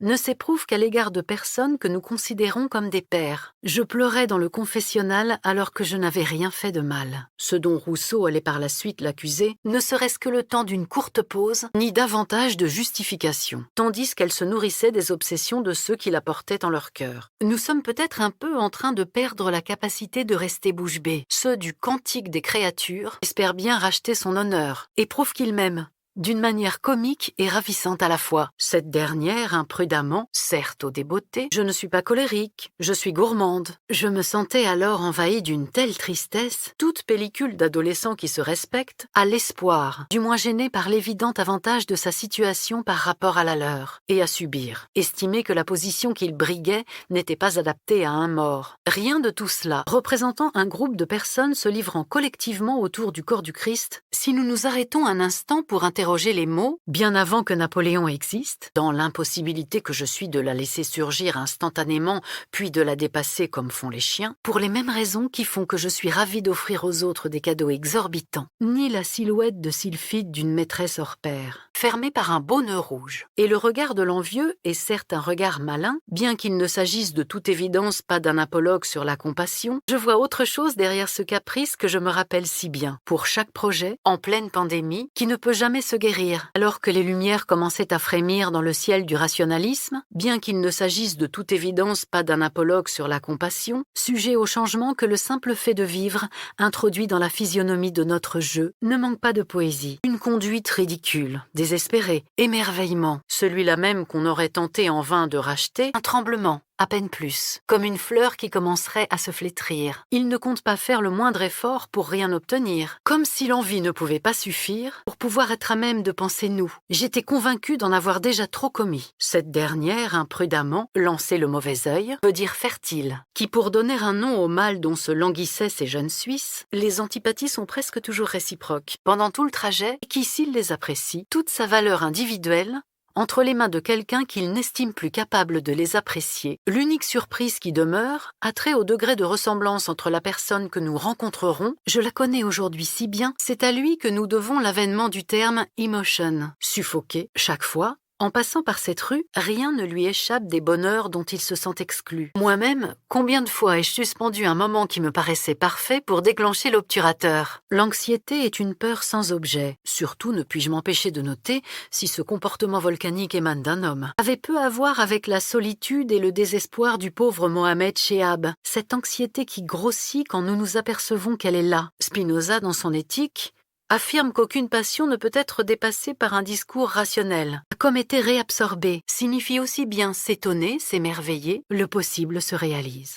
ne s'éprouve qu'à l'égard de personnes que nous considérons comme des pères. Je pleurais dans le confessionnal alors que je n'avais rien fait de mal. Ce dont Rousseau allait par la suite l'accuser ne serait-ce que le temps d'une courte pause, ni davantage de justification, tandis qu'elle se nourrissait des obsessions de ceux qui la portaient en leur cœur. Nous sommes peut-être un peu en train de perdre la capacité de rester bouche bée. Ceux du Cantique des créatures espèrent bien racheter son honneur et prouvent qu'ils m'aiment, d'une manière comique et ravissante à la fois. Cette dernière, imprudemment, certes au débeauté, je ne suis pas colérique, je suis gourmande. Je me sentais alors envahie d'une telle tristesse, toute pellicule d'adolescent qui se respecte, à l'espoir, du moins gêné par l'évident avantage de sa situation par rapport à la leur, et à subir, estimer que la position qu'il briguait n'était pas adaptée à un mort. Rien de tout cela. Représentant un groupe de personnes se livrant collectivement autour du corps du Christ, si nous nous arrêtons un instant pour interroger les mots, bien avant que Napoléon existe, dans l'impossibilité que je suis de la laisser surgir instantanément, puis de la dépasser comme font les chiens, pour les mêmes raisons qui font que je suis ravie d'offrir aux autres des cadeaux exorbitants, ni la silhouette de sylphide d'une maîtresse hors pair, fermée par un beau nœud rouge. Et le regard de l'envieux est certes un regard malin, bien qu'il ne s'agisse de toute évidence pas d'un apologue sur la compassion, je vois autre chose derrière ce caprice que je me rappelle si bien, pour chaque projet, en pleine pandémie, qui ne peut jamais se guérir. Alors que les lumières commençaient à frémir dans le ciel du rationalisme, bien qu'il ne s'agisse de toute évidence pas d'un apologue sur la compassion, sujet au changement que le simple fait de vivre, introduit dans la physionomie de notre jeu, ne manque pas de poésie. Une conduite ridicule, désespérée, émerveillement, celui-là même qu'on aurait tenté en vain de racheter, un tremblement, à peine plus, comme une fleur qui commencerait à se flétrir. Il ne compte pas faire le moindre effort pour rien obtenir, comme si l'envie ne pouvait pas suffire pour pouvoir être à même de penser nous. J'étais convaincue d'en avoir déjà trop commis. Cette dernière, imprudemment, lancer le mauvais œil, veut dire fertile, qui pour donner un nom au mal dont se languissaient ces jeunes Suisses, les antipathies sont presque toujours réciproques. Pendant tout le trajet, et qui, s'il les apprécie, toute sa valeur individuelle, entre les mains de quelqu'un qu'il n'estime plus capable de les apprécier, l'unique surprise qui demeure a trait au degré de ressemblance entre la personne que nous rencontrerons. Je la connais aujourd'hui si bien, c'est à lui que nous devons l'avènement du terme « emotion ». Suffoqué, chaque fois, en passant par cette rue, rien ne lui échappe des bonheurs dont il se sent exclu. Moi-même, combien de fois ai-je suspendu un moment qui me paraissait parfait pour déclencher l'obturateur? L'anxiété est une peur sans objet. Surtout ne puis-je m'empêcher de noter si ce comportement volcanique émane d'un homme. Avait peu à voir avec la solitude et le désespoir du pauvre Mohamed Chehab. Cette anxiété qui grossit quand nous nous apercevons qu'elle est là. Spinoza, dans son Éthique, affirme qu'aucune passion ne peut être dépassée par un discours rationnel. Comme été réabsorbé signifie aussi bien s'étonner, s'émerveiller, le possible se réalise.